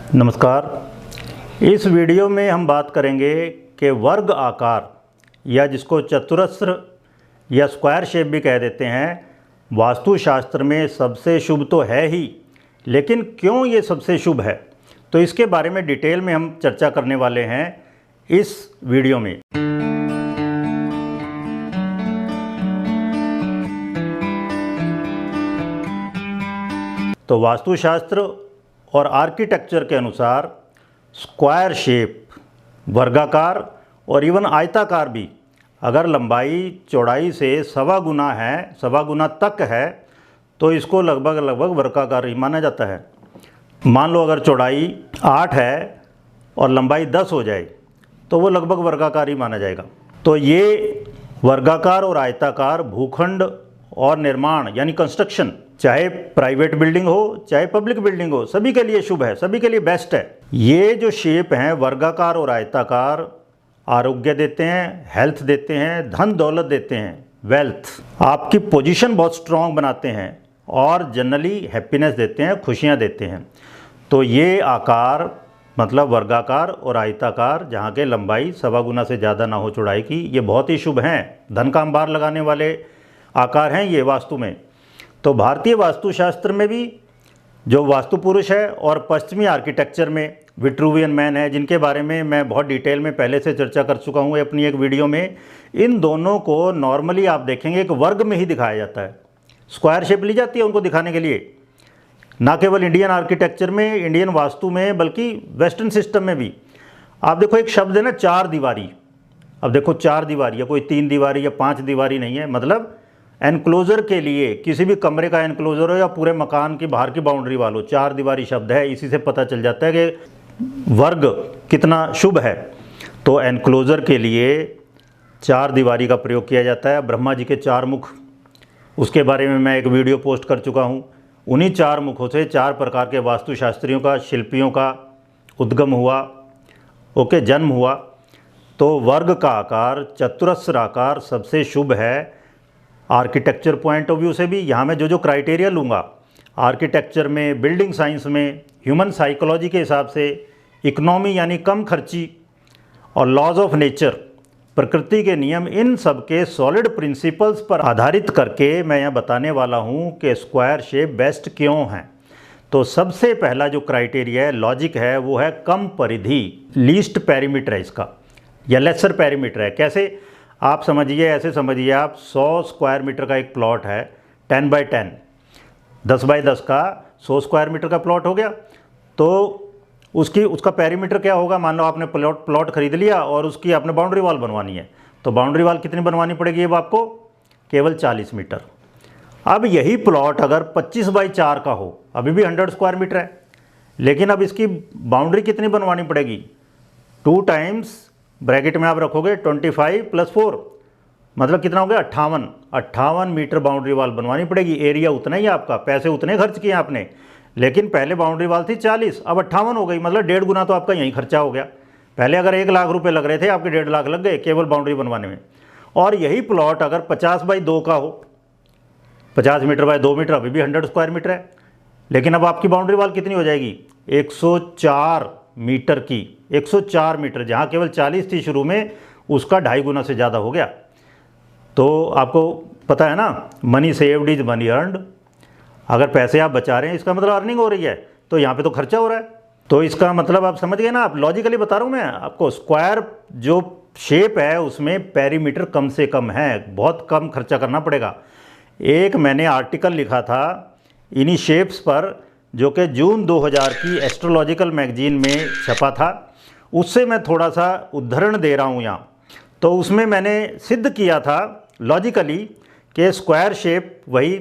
नमस्कार। इस वीडियो में हम बात करेंगे कि वर्ग आकार या जिसको चतुरस्र या स्क्वायर शेप भी कह देते हैं, वास्तुशास्त्र में सबसे शुभ तो है ही, लेकिन क्यों ये सबसे शुभ है, तो इसके बारे में डिटेल में हम चर्चा करने वाले हैं इस वीडियो में। तो वास्तुशास्त्र और आर्किटेक्चर के अनुसार स्क्वायर शेप, वर्गाकार और इवन आयताकार भी अगर लंबाई चौड़ाई से सवा गुना तक है तो इसको लगभग वर्गाकार ही माना जाता है। मान लो अगर चौड़ाई 8 है और लंबाई 10 हो जाए तो वो लगभग वर्गाकार ही माना जाएगा। तो ये वर्गाकार और आयताकार भूखंड और निर्माण यानी कंस्ट्रक्शन, चाहे प्राइवेट बिल्डिंग हो चाहे पब्लिक बिल्डिंग हो, सभी के लिए शुभ है, सभी के लिए बेस्ट है। ये जो शेप हैं वर्गाकार और आयताकार आरोग्य देते हैं, हेल्थ देते हैं, धन दौलत देते हैं, वेल्थ, आपकी पोजीशन बहुत स्ट्रांग बनाते हैं और जनरली हैप्पीनेस देते हैं, खुशियां देते हैं। तो ये आकार मतलब वर्गाकार और आयताकार जहाँ के लंबाई सवा गुना से ज़्यादा ना हो चौड़ाई की, ये बहुत ही शुभ हैं। धन का अंबार लगाने वाले आकार हैं ये वास्तु में। तो भारतीय वास्तुशास्त्र में भी जो वास्तु पुरुष है और पश्चिमी आर्किटेक्चर में विट्रूवियन मैन है, जिनके बारे में मैं बहुत डिटेल में पहले से चर्चा कर चुका हूँ अपनी एक वीडियो में, इन दोनों को नॉर्मली आप देखेंगे एक वर्ग में ही दिखाया जाता है। स्क्वायर शेप ली जाती है उनको दिखाने के लिए, ना केवल इंडियन आर्किटेक्चर में, इंडियन वास्तु में, बल्कि वेस्टर्न सिस्टम में भी। आप देखो एक शब्द है ना, 4 दीवारी। अब देखो 4 दीवारी या कोई 3 दीवारी या 5 दीवारी नहीं है, मतलब एनक्लोजर के लिए किसी भी कमरे का एनक्लोजर हो या पूरे मकान की बाहर की बाउंड्री वालों, 4 दीवारी शब्द है। इसी से पता चल जाता है कि वर्ग कितना शुभ है। तो एनक्लोजर के लिए 4 दीवारी का प्रयोग किया जाता है। ब्रह्मा जी के 4 मुख, उसके बारे में मैं एक वीडियो पोस्ट कर चुका हूँ। उन्हीं 4 मुखों से 4 प्रकार के वास्तुशास्त्रियों का, शिल्पियों का उद्गम हुआ, जन्म हुआ। तो वर्ग का आकार, चतुरस्र आकार सबसे शुभ है आर्किटेक्चर पॉइंट ऑफ व्यू से भी। यहाँ मैं जो क्राइटेरिया लूँगा आर्किटेक्चर में, बिल्डिंग साइंस में, ह्यूमन साइकोलॉजी के हिसाब से, इकोनॉमी यानी कम खर्ची, और लॉज ऑफ नेचर, प्रकृति के नियम, इन सब के सॉलिड प्रिंसिपल्स पर आधारित करके मैं यहाँ बताने वाला हूँ कि स्क्वायर शेप बेस्ट क्यों हैं। तो सबसे पहला जो क्राइटेरिया है, लॉजिक है, वो है कम परिधि, लीस्ट पेरीमीटर है इसका, या लेसर पेरीमीटर है। कैसे आप समझिए, ऐसे समझिए आप 100 स्क्वायर मीटर का एक प्लॉट है, 10 बाई 10, 10 बाई 10 का 100 स्क्वायर मीटर का प्लॉट हो गया। तो उसका पेरीमीटर क्या होगा? मान लो आपने प्लॉट खरीद लिया और उसकी आपने बाउंड्री वॉल बनवानी है, तो बाउंड्री वॉल कितनी बनवानी पड़ेगी अब आपको? केवल 40 मीटर। अब यही प्लॉट अगर 25 बाई 4 का हो, अभी भी 100 स्क्वायर मीटर है, लेकिन अब इसकी बाउंड्री कितनी बनवानी पड़ेगी? 2 टाइम्स ब्रैकेट में आप रखोगे 25 + 4, मतलब कितना हो गया? 58 मीटर बाउंड्री वॉल बनवानी पड़ेगी। एरिया उतना ही आपका, पैसे उतने खर्च किए आपने, लेकिन पहले बाउंड्री वॉल थी 40, अब 58 हो गई, मतलब 1.5 गुना तो आपका यहीं खर्चा हो गया। पहले अगर 1 लाख रुपए लग रहे थे, आपके 1.5 लाख लग गए केवल बाउंड्री बनवाने में। और यही प्लॉट अगर 50 बाई 2 का हो, 50 मीटर बाई 2 मीटर, अभी भी 100 स्क्वायर मीटर है, लेकिन अब आपकी बाउंड्री वॉल कितनी हो जाएगी? 104 मीटर की। 104 मीटर, जहाँ केवल 40 थी शुरू में, उसका 2.5 गुना से ज़्यादा हो गया। तो आपको पता है ना, money saved is money earned. अगर पैसे आप बचा रहे हैं, इसका मतलब अर्निंग हो रही है, तो यहाँ पे तो खर्चा हो रहा है। तो इसका मतलब आप समझ गए ना, आप लॉजिकली बता रहा हूँ मैं आपको। स्क्वायर जो शेप है उसमें पेरीमीटर कम से कम है, बहुत कम खर्चा करना पड़ेगा। एक मैंने आर्टिकल लिखा था इन्हीं शेप्स पर, जो कि जून 2000 की एस्ट्रोलॉजिकल मैगजीन में छपा था। उससे मैं थोड़ा सा उद्धरण दे रहा हूँ यहाँ। तो उसमें मैंने सिद्ध किया था लॉजिकली कि स्क्वायर शेप वही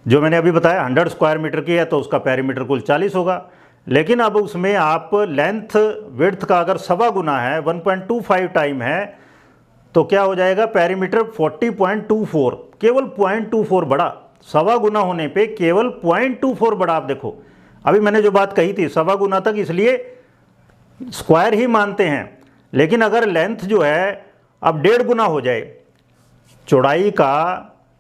जो मैंने अभी बताया 100 स्क्वायर मीटर की है, तो उसका पेरीमीटर कुल 40 होगा। लेकिन अब उसमें आप लेंथ विड्थ का अगर सवा गुना है, 1.25 टाइम है, तो क्या हो जाएगा? पेरीमीटर 40.24, केवल 0.24 बढ़ा। सवा गुना होने पे केवल 0.24 बढ़ा। आप देखो, अभी मैंने जो बात कही थी सवा गुना तक, इसलिए स्क्वायर ही मानते हैं। लेकिन अगर लेंथ जो है अब 1.5 गुना हो जाए, चौड़ाई का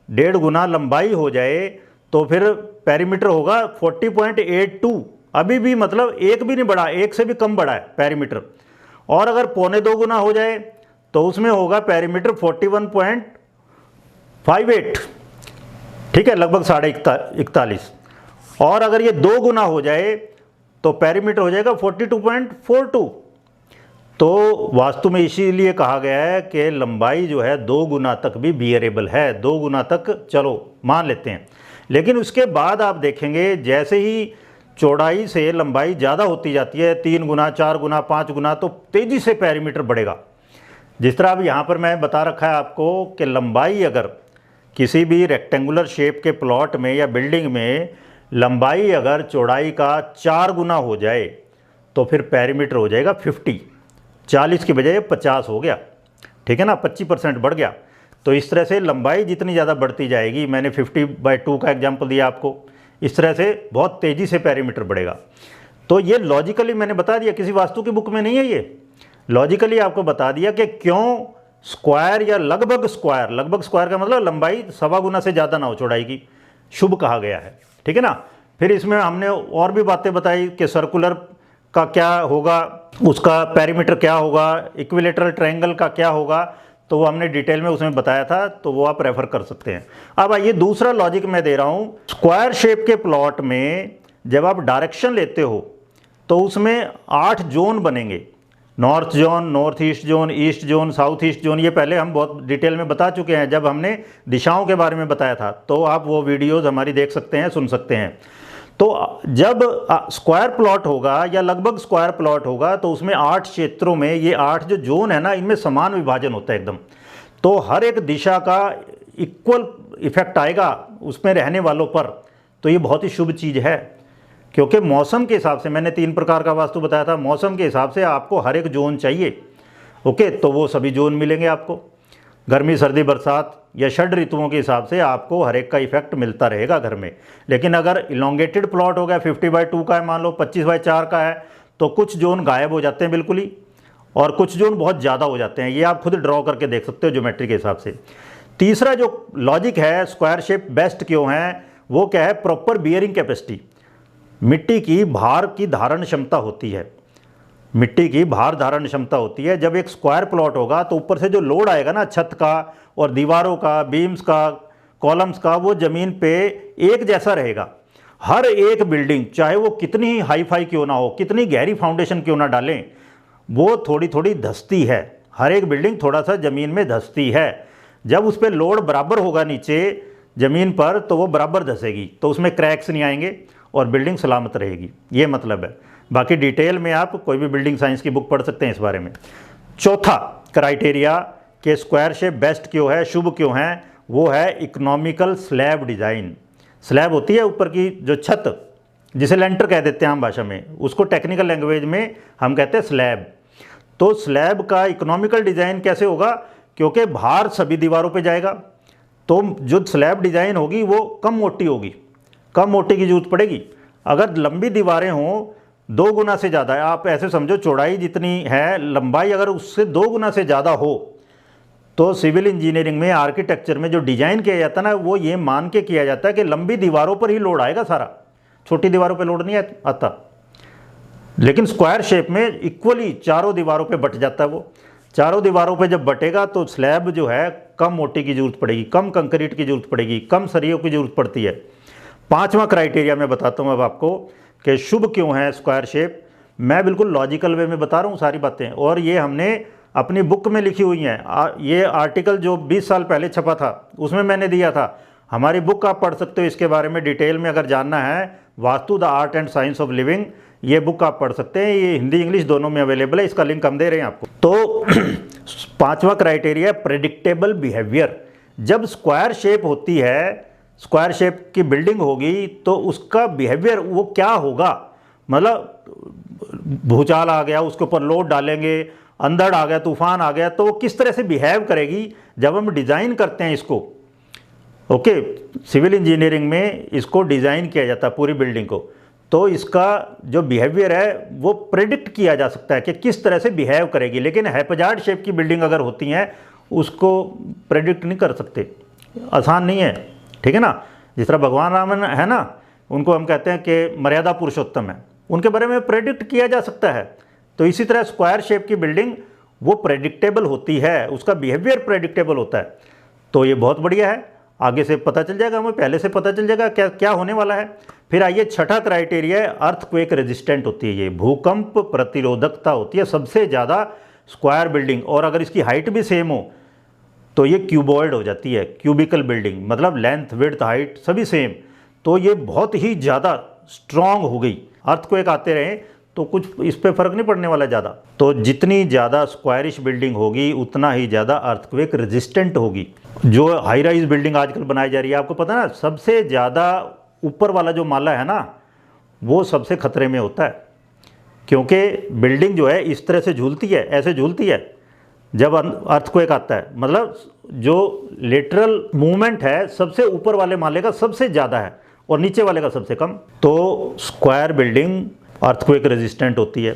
1.5 गुना लंबाई हो जाए, तो फिर पेरीमीटर होगा 40.82, अभी भी मतलब एक भी नहीं बढ़ा, एक से भी कम बढ़ा है पेरीमीटर। और अगर 2.25 गुना हो जाए तो उसमें होगा पेरीमीटर 41.58, ठीक है, लगभग 41.5। और अगर ये 2 गुना हो जाए तो पेरीमीटर हो जाएगा 42.42। तो वास्तु में इसीलिए कहा गया है कि लंबाई जो है 2 गुना तक भी बियरेबल है, 2 गुना तक चलो मान लेते हैं। लेकिन उसके बाद आप देखेंगे जैसे ही चौड़ाई से लंबाई ज़्यादा होती जाती है, 3 गुना, 4 गुना, 5 गुना, तो तेज़ी से पेरीमीटर बढ़ेगा। जिस तरह अब यहाँ पर मैं बता रखा है आपको कि लंबाई अगर किसी भी रेक्टेंगुलर शेप के प्लॉट में या बिल्डिंग में लंबाई अगर चौड़ाई का 4 गुना हो जाए तो फिर पेरीमीटर हो जाएगा 50, 40 की बजाय 50 हो गया, ठीक है ना, 25% बढ़ गया। तो इस तरह से लंबाई जितनी ज़्यादा बढ़ती जाएगी, मैंने 50/2 का एग्जाम्पल दिया आपको, इस तरह से बहुत तेज़ी से पेरीमीटर बढ़ेगा। तो ये लॉजिकली मैंने बता दिया, किसी वास्तु की बुक में नहीं है, ये लॉजिकली आपको बता दिया कि क्यों स्क्वायर या लगभग स्क्वायर का मतलब लंबाई 1.25 गुना से ज़्यादा ना हो चौड़ाई की, शुभ कहा गया है, ठीक है ना। फिर इसमें हमने और भी बातें बताई कि सर्कुलर का क्या होगा, उसका पेरीमीटर क्या होगा, इक्विलेटरल ट्रायंगल का क्या होगा, तो वो हमने डिटेल में उसमें बताया था, तो वो आप रेफर कर सकते हैं। अब आइए दूसरा लॉजिक मैं दे रहा हूँ। स्क्वायर शेप के प्लॉट में जब आप डायरेक्शन लेते हो तो उसमें 8 जोन बनेंगे, north zone, north east zone, east zone, south east zone. ये पहले हम बहुत डिटेल में बता चुके हैं जब हमने दिशाओं के बारे में बताया था, तो आप वो वीडियोज़ हमारी देख सकते हैं, सुन सकते हैं। तो जब स्क्वायर प्लॉट होगा या लगभग स्क्वायर प्लॉट होगा तो उसमें 8 क्षेत्रों में, ये 8 जो जोन है ना, इनमें समान विभाजन होता है एकदम। तो हर एक दिशा का इक्वल इफेक्ट आएगा उसमें रहने वालों पर। तो ये बहुत ही शुभ चीज़ है, क्योंकि मौसम के हिसाब से, मैंने 3 प्रकार का वास्तु बताया था, मौसम के हिसाब से आपको हर एक जोन चाहिए, ओके, तो वो सभी जोन मिलेंगे आपको। गर्मी, सर्दी, बरसात या षड ऋतुओं के हिसाब से आपको हर एक का इफेक्ट मिलता रहेगा घर में। लेकिन अगर इलोंगेटेड प्लॉट हो गया, 50/2 का है, मान लो 25/4 का है, तो कुछ जोन गायब हो जाते हैं बिल्कुल ही, और कुछ जोन बहुत ज़्यादा हो जाते हैं। ये आप खुद ड्रॉ करके देख सकते हो ज्योमेट्री के हिसाब से। तीसरा जो लॉजिक है स्क्वायर शेप बेस्ट क्यों है, वो क्या है, प्रॉपर बियरिंग कैपेसिटी। मिट्टी की भार की धारण क्षमता होती है, मिट्टी की भार धारण क्षमता होती है। जब एक स्क्वायर प्लॉट होगा तो ऊपर से जो लोड आएगा ना, छत का और दीवारों का, बीम्स का, कॉलम्स का, वो ज़मीन पे एक जैसा रहेगा। हर एक बिल्डिंग, चाहे वो कितनी ही हाई फाई क्यों ना हो, कितनी गहरी फाउंडेशन क्यों ना डालें, वो थोड़ी थोड़ी धंसती है। हर एक बिल्डिंग थोड़ा सा ज़मीन में धंसती है। जब उस पर लोड बराबर होगा नीचे ज़मीन पर, तो वो बराबर धंसेगी, तो उसमें क्रैक्स नहीं आएंगे और बिल्डिंग सलामत रहेगी। ये मतलब है। बाकी डिटेल में आप कोई भी बिल्डिंग साइंस की बुक पढ़ सकते हैं इस बारे में। चौथा क्राइटेरिया कि स्क्वायर शेप बेस्ट क्यों है, शुभ क्यों है, वो है इकोनॉमिकल स्लैब डिज़ाइन। स्लैब होती है ऊपर की जो छत, जिसे लेंटर कह देते हैं आम भाषा में, उसको टेक्निकल लैंग्वेज में हम कहते हैं स्लैब। तो स्लैब का इकोनॉमिकल डिज़ाइन कैसे होगा, क्योंकि भार सभी दीवारों पे जाएगा, तो जो स्लैब डिज़ाइन होगी वो कम मोटी होगी, कम मोटी की जरूरत पड़ेगी। अगर लंबी दीवारें हों 2 गुना से ज़्यादा, आप ऐसे समझो चौड़ाई जितनी है, लंबाई अगर उससे 2 गुना से ज़्यादा हो, तो सिविल इंजीनियरिंग में, आर्किटेक्चर में जो डिज़ाइन किया जाता है ना, वो ये मान के किया जाता है कि लंबी दीवारों पर ही लोड आएगा सारा, छोटी दीवारों पे लोड नहीं आता। लेकिन स्क्वायर शेप में इक्वली चारों दीवारों पे बट जाता है। वो चारों दीवारों पे जब बटेगा तो स्लैब जो है कम मोटी की जरूरत पड़ेगी, कम कंक्रीट की जरूरत पड़ेगी, कम सरियों की जरूरत पड़ती है। 5वां क्राइटेरिया मैं बताता हूँ अब आपको कि शुभ क्यों है स्क्वायर शेप। मैं बिल्कुल लॉजिकल वे में बता रहा हूँ सारी बातें, और ये हमने अपनी बुक में लिखी हुई हैं। ये आर्टिकल जो 20 साल पहले छपा था उसमें मैंने दिया था। हमारी बुक आप पढ़ सकते हो इसके बारे में डिटेल में, अगर जानना है, vastu the art and science of living, ये बुक आप पढ़ सकते हैं। ये हिंदी इंग्लिश दोनों में अवेलेबल है, इसका लिंक हम दे रहे हैं आपको। तो 5वां क्राइटेरिया प्रेडिक्टेबल बिहेवियर। जब स्क्वायर शेप होती है, स्क्वायर शेप की बिल्डिंग होगी, तो उसका बिहेवियर वो क्या होगा, मतलब भूचाल आ गया, उसके ऊपर लोड डालेंगे, अंधड़ आ गया, तूफान आ गया, तो वो किस तरह से बिहेव करेगी जब हम डिज़ाइन करते हैं इसको। ओके, सिविल इंजीनियरिंग में इसको डिज़ाइन किया जाता है पूरी बिल्डिंग को, तो इसका जो बिहेवियर है वो प्रेडिक्ट किया जा सकता है कि किस तरह से बिहेव करेगी। लेकिन हैप्पजार्ड शेप की बिल्डिंग अगर होती हैं उसको प्रेडिक्ट नहीं कर सकते, आसान नहीं है, ठीक है ना। जिस तरह भगवान राम है ना, उनको हम कहते हैं कि मर्यादा पुरुषोत्तम है, उनके बारे में प्रेडिक्ट किया जा सकता है। तो इसी तरह स्क्वायर शेप की बिल्डिंग वो प्रेडिक्टेबल होती है, उसका बिहेवियर प्रेडिक्टेबल होता है। तो ये बहुत बढ़िया है, आगे से पता चल जाएगा हमें, पहले से पता चल जाएगा क्या क्या होने वाला है। फिर आइए छठा क्राइटेरिया है अर्थक्वेक रेजिस्टेंट होती है, ये भूकंप प्रतिरोधकता होती है सबसे ज़्यादा स्क्वायर बिल्डिंग। और अगर इसकी हाइट भी सेम हो तो ये क्यूबॉइड हो जाती है, क्यूबिकल बिल्डिंग, मतलब लेंथ विड्थ हाइट सभी सेम, तो ये बहुत ही ज़्यादा स्ट्रॉन्ग हो गई। अर्थक्वेक आते रहे तो कुछ इस पर फर्क नहीं पड़ने वाला ज़्यादा। तो जितनी ज़्यादा स्क्वायरिश बिल्डिंग होगी उतना ही ज़्यादा अर्थक्वेक रेजिस्टेंट होगी। जो हाई राइज बिल्डिंग आजकल बनाई जा रही है, आपको पता है ना, सबसे ज़्यादा ऊपर वाला जो माला है ना वो सबसे खतरे में होता है, क्योंकि बिल्डिंग जो है इस तरह से झूलती है, ऐसे झूलती है जब अर्थक्वेक आता है, मतलब जो लेटरल मूवमेंट है सबसे ऊपर वाले माले का सबसे ज़्यादा है और नीचे वाले का सबसे कम। तो स्क्वायर बिल्डिंग अर्थक्वेक रेजिस्टेंट होती है।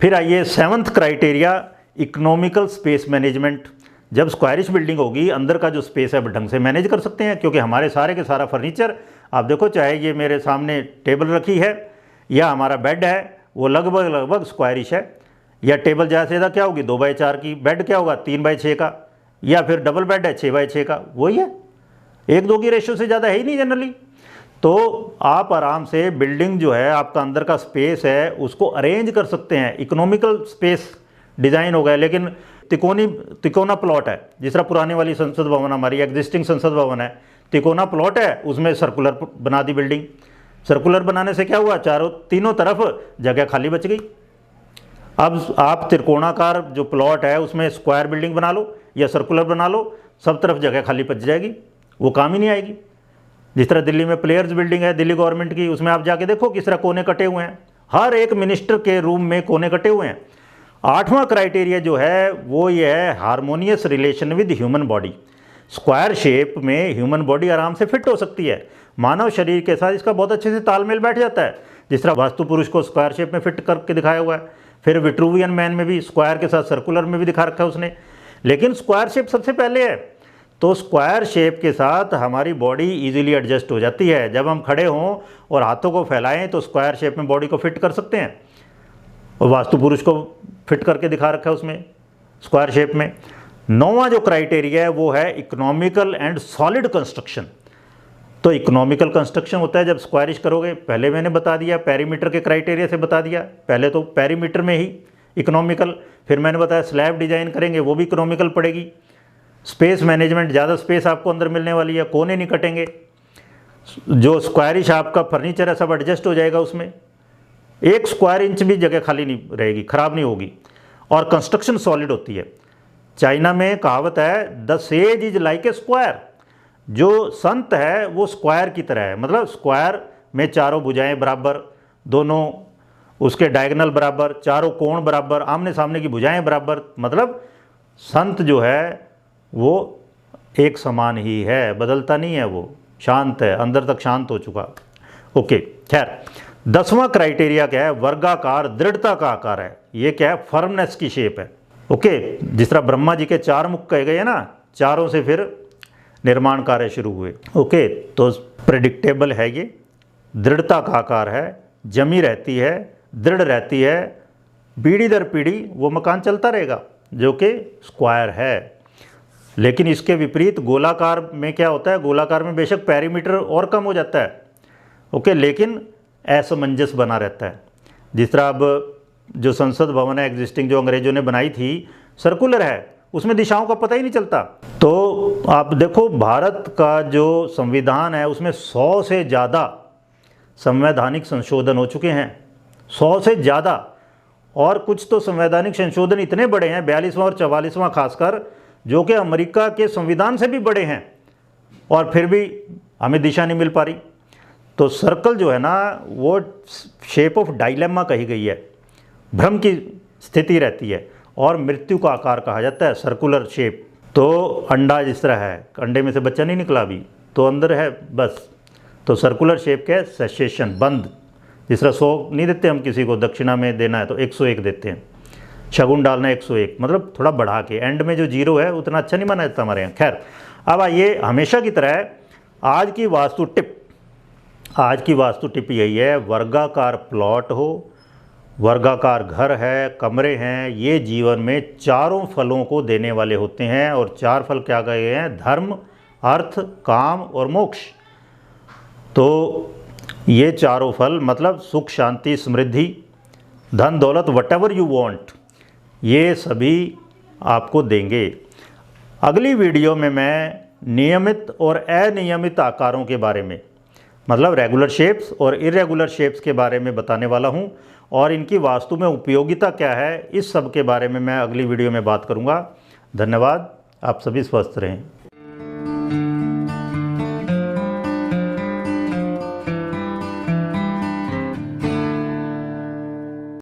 फिर आइए seventh criteria economical space management. जब स्क्वायरिश बिल्डिंग होगी अंदर का जो स्पेस है वो ढंग से मैनेज कर सकते हैं, क्योंकि हमारे सारे के सारा फर्नीचर आप देखो, चाहे ये मेरे सामने टेबल रखी है या हमारा बेड है, वो लगभग स्क्वायरिश है। या टेबल ज़्यादा से ज़्यादा क्या होगी 2x4 की, बेड क्या होगा 3x6 का, या फिर डबल बेड है 6x6 का, वही है, 1-2 की रेशियो से ज़्यादा है ही नहीं जनरली। तो आप आराम से बिल्डिंग जो है आपका अंदर का स्पेस है उसको अरेंज कर सकते हैं। इकोनॉमिकल स्पेस डिज़ाइन हो गया, लेकिन तिकोना प्लॉट है, जिस तरह पुरानी वाली संसद भवन हमारी एग्जिस्टिंग संसद भवन है, तिकोना प्लॉट है, उसमें सर्कुलर बना दी बिल्डिंग। सर्कुलर बनाने से क्या हुआ, तीनों तरफ जगह खाली बच गई। अब आप त्रिकोणाकार जो प्लॉट है उसमें स्क्वायर बिल्डिंग बना लो या सर्कुलर बना लो, सब तरफ जगह खाली बच जाएगी, वो काम ही नहीं आएगी। जिस तरह दिल्ली में प्लेयर्स बिल्डिंग है दिल्ली गवर्नमेंट की, उसमें आप जाके देखो किस तरह कोने कटे हुए हैं, हर एक मिनिस्टर के रूम में कोने कटे हुए हैं। 8वां क्राइटेरिया जो है वो ये है harmonious relation with human body. Square shape में ह्यूमन बॉडी आराम से फिट हो सकती है, मानव शरीर के साथ इसका बहुत अच्छे से तालमेल बैठ जाता है। जिस तरह वास्तु पुरुष को स्क्वायर शेप में फिट करके दिखाया हुआ है, फिर विट्रूवियन मैन में भी स्क्वायर के साथ सर्कुलर में भी दिखा रखा है उसने, लेकिन स्क्वायर शेप सबसे पहले है। तो स्क्वायर शेप के साथ हमारी बॉडी इजीली एडजस्ट हो जाती है। जब हम खड़े हों और हाथों को फैलाएं तो स्क्वायर शेप में बॉडी को फिट कर सकते हैं, और वास्तु पुरुष को फिट करके दिखा रखा है उसमें स्क्वायर शेप में। 9वां जो क्राइटेरिया है वो है इकोनॉमिकल एंड सॉलिड कंस्ट्रक्शन। तो इकोनॉमिकल कंस्ट्रक्शन होता है जब स्क्वायरिश करोगे, पहले मैंने बता दिया पेरीमीटर के क्राइटेरिया से बता दिया, पहले तो पेरीमीटर में ही इकोनॉमिकल, फिर मैंने बताया स्लैब डिजाइन करेंगे वो भी इकोनॉमिकल पड़ेगी। स्पेस मैनेजमेंट, ज़्यादा स्पेस आपको अंदर मिलने वाली है, कोने नहीं कटेंगे, जो स्क्वायरिश आपका फर्नीचर है सब एडजस्ट हो जाएगा उसमें, 1 स्क्वायर इंच भी जगह खाली नहीं रहेगी, ख़राब नहीं होगी। और कंस्ट्रक्शन सॉलिड होती है। चाइना में कहावत है the sage is like a square, जो संत है वो स्क्वायर की तरह है, मतलब स्क्वायर में चारों भुजाएं बराबर, दोनों उसके डायगोनल बराबर, चारों कोण बराबर, आमने सामने की भुजाएं बराबर, मतलब संत जो है वो एक समान ही है, बदलता नहीं है, वो शांत है, अंदर तक शांत हो चुका। ओके, खैर 10वां क्राइटेरिया क्या है, वर्गाकार दृढ़ता का आकार है। ये क्या है, फर्मनेस की शेप है। ओके, जिस तरह ब्रह्मा जी के 4 मुख कहे गए ना, चारों से फिर निर्माण कार्य शुरू हुए। ओके, तो प्रेडिक्टेबल है, ये दृढ़ता का आकार है, जमी रहती है, दृढ़ रहती है, पीढ़ी दर पीढ़ी वो मकान चलता रहेगा, जो कि स्क्वायर है। लेकिन इसके विपरीत गोलाकार में क्या होता है, गोलाकार में बेशक पेरीमीटर और कम हो जाता है, ओके, लेकिन असमंजस बना रहता है। जिस तरह अब जो संसद भवन है एग्जिस्टिंग जो अंग्रेजों ने बनाई थी, सर्कुलर है, उसमें दिशाओं का पता ही नहीं चलता। तो आप देखो भारत का जो संविधान है उसमें 100 से ज़्यादा संवैधानिक संशोधन हो चुके हैं, 100 से ज़्यादा। और कुछ तो संवैधानिक संशोधन इतने बड़े हैं, 42वां और 44वां खासकर, जो कि अमेरिका के संविधान से भी बड़े हैं, और फिर भी हमें दिशा नहीं मिल पा रही। तो सर्कल जो है ना वो शेप ऑफ डायलेमा कही गई है, भ्रम की स्थिति रहती है, और मृत्यु का आकार कहा जाता है सर्कुलर शेप। तो अंडा जिस तरह है, अंडे में से बच्चा नहीं निकला अभी, तो अंदर है बस, तो सर्कुलर शेप का है, सेसेशन बंद। जिस तरह 100 नहीं देते हम किसी को, दक्षिणा में देना है तो 101 देते हैं, शगुन डालना 101, मतलब थोड़ा बढ़ा के, एंड में जो 0 है उतना अच्छा नहीं माना जाता हमारे यहाँ। खैर, अब आइए हमेशा की तरह आज की वास्तु टिप। आज की वास्तु टिप यही है, वर्गाकार प्लॉट हो, वर्गाकार घर है, कमरे हैं, ये जीवन में चारों फलों को देने वाले होते हैं। और चार फल क्या कहे हैं? धर्म, अर्थ, काम और मोक्ष। तो ये चारों फल मतलब सुख, शांति, समृद्धि, धन, दौलत, वट एवर यू वॉन्ट, ये सभी आपको देंगे। अगली वीडियो में मैं नियमित और अनियमित आकारों के बारे में, मतलब रेगुलर शेप्स और इरेगुलर शेप्स के बारे में बताने वाला हूं, और इनकी वास्तु में उपयोगिता क्या है, इस सब के बारे में मैं अगली वीडियो में बात करूंगा। धन्यवाद। आप सभी स्वस्थ रहें।